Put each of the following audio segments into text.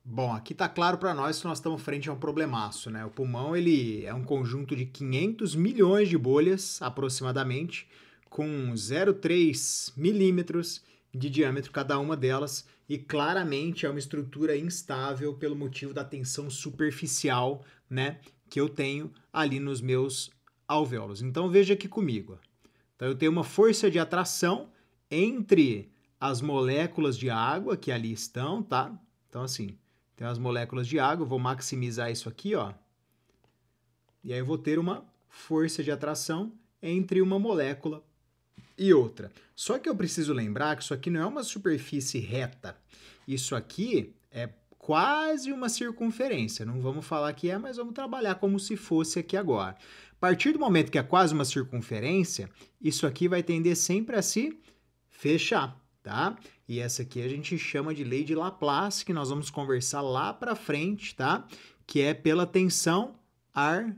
Bom, aqui está claro para nós que nós estamos frente a um problemaço, né? O pulmão ele é um conjunto de 500 milhões de bolhas, aproximadamente, com 0,3 milímetros de diâmetro cada uma delas, e claramente é uma estrutura instável pelo motivo da tensão superficial, né, que eu tenho ali nos meus alvéolos. Então veja aqui comigo. Então eu tenho uma força de atração entre as moléculas de água que ali estão, tá? Então assim, tem as moléculas de água, eu vou maximizar isso aqui, ó. E aí eu vou ter uma força de atração entre uma molécula e outra. Só que eu preciso lembrar que isso aqui não é uma superfície reta. Isso aqui é quase uma circunferência. Não vamos falar que é, mas vamos trabalhar como se fosse aqui agora. A partir do momento que é quase uma circunferência, isso aqui vai tender sempre a se fechar, tá? E essa aqui a gente chama de lei de Laplace, que nós vamos conversar lá para frente, tá? Que é pela tensão ar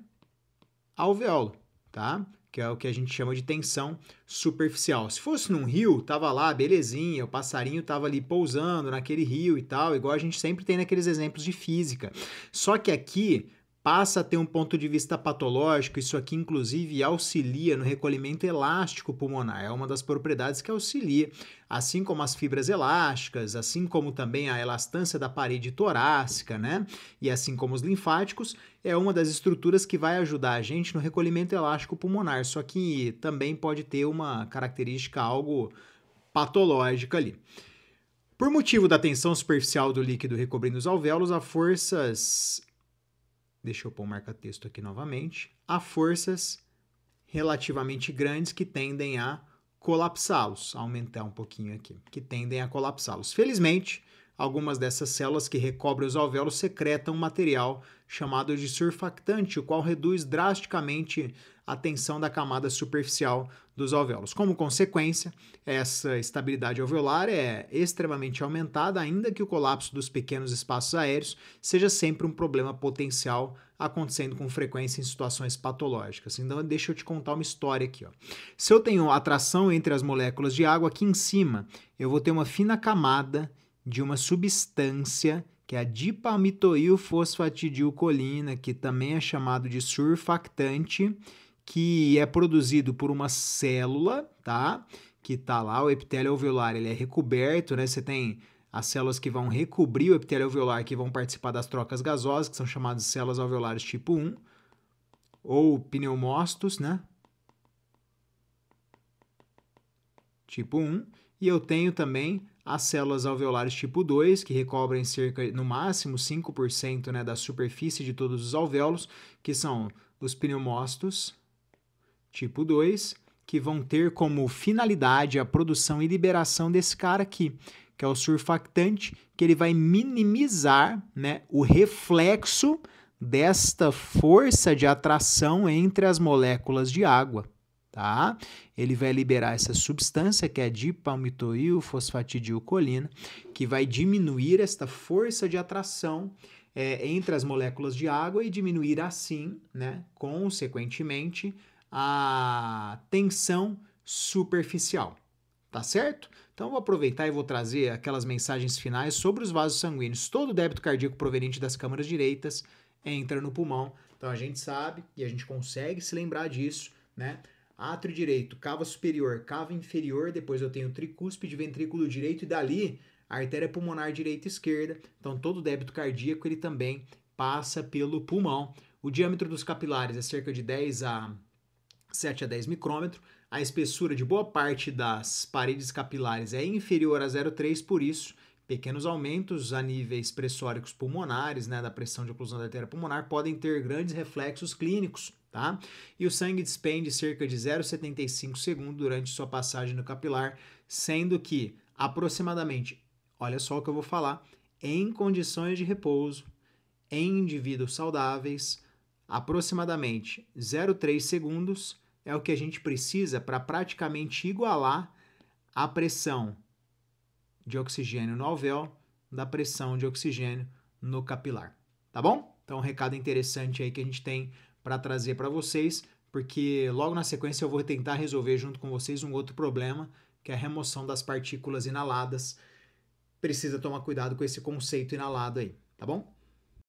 alvéolo, tá? Que é o que a gente chama de tensão superficial. Se fosse num rio, tava lá, belezinha, o passarinho tava ali pousando naquele rio e tal, igual a gente sempre tem naqueles exemplos de física. Só que aqui passa a ter um ponto de vista patológico, isso aqui inclusive auxilia no recolhimento elástico pulmonar, é uma das propriedades que auxilia, assim como as fibras elásticas, assim como também a elastância da parede torácica, né? E assim como os linfáticos, é uma das estruturas que vai ajudar a gente no recolhimento elástico pulmonar, só que também pode ter uma característica algo patológica ali. Por motivo da tensão superficial do líquido recobrindo os alvéolos, há forças... Deixa eu pôr um marca-texto aqui novamente. Há forças relativamente grandes que tendem a colapsá-los. Aumentar um pouquinho aqui. Que tendem a colapsá-los. Felizmente, algumas dessas células que recobrem os alvéolos secretam um material chamado de surfactante, o qual reduz drasticamente a tensão da camada superficial dos alvéolos. Como consequência, essa estabilidade alveolar é extremamente aumentada, ainda que o colapso dos pequenos espaços aéreos seja sempre um problema potencial acontecendo com frequência em situações patológicas. Então, deixa eu te contar uma história aqui, ó. Se eu tenho atração entre as moléculas de água, aqui em cima eu vou ter uma fina camada de uma substância que é a dipalmitoilfosfatidilcolina, que também é chamado de surfactante, que é produzido por uma célula, tá? Que tá lá, o epitélio alveolar, ele é recoberto, né? Você tem as células que vão recobrir o epitélio alveolar, que vão participar das trocas gasosas, que são chamadas de células alveolares tipo 1, ou pneumócitos, né? Tipo 1. E eu tenho também as células alveolares tipo 2, que recobrem cerca, no máximo, 5%, né, da superfície de todos os alvéolos, que são os pneumócitos tipo 2, que vão ter como finalidade a produção e liberação desse cara aqui, que é o surfactante, que ele vai minimizar, né, o reflexo desta força de atração entre as moléculas de água. Tá? Ele vai liberar essa substância que é a dipalmitoilfosfatidilcolina, que vai diminuir esta força de atração entre as moléculas de água e diminuir assim, né, consequentemente, a tensão superficial. Tá certo? Então, vou aproveitar e vou trazer aquelas mensagens finais sobre os vasos sanguíneos. Todo débito cardíaco proveniente das câmaras direitas entra no pulmão. Então, a gente sabe e a gente consegue se lembrar disso, né? Átrio direito, cava superior, cava inferior, depois eu tenho tricúspide, ventrículo direito e dali a artéria pulmonar direita e esquerda. Então todo débito cardíaco ele também passa pelo pulmão. O diâmetro dos capilares é cerca de 7 a 10 micrômetros. A espessura de boa parte das paredes capilares é inferior a 0,3, por isso pequenos aumentos a níveis pressóricos pulmonares, né, da pressão de oclusão da artéria pulmonar, podem ter grandes reflexos clínicos, tá? E o sangue despende cerca de 0,75 segundos durante sua passagem no capilar, sendo que aproximadamente, olha só o que eu vou falar, em condições de repouso, em indivíduos saudáveis, aproximadamente 0,3 segundos é o que a gente precisa para praticamente igualar a pressão de oxigênio no alvéolo da pressão de oxigênio no capilar, tá bom? Então, um recado interessante aí que a gente tem para trazer para vocês, porque logo na sequência eu vou tentar resolver junto com vocês um outro problema, que é a remoção das partículas inaladas. Precisa tomar cuidado com esse conceito inalado aí. tá bom?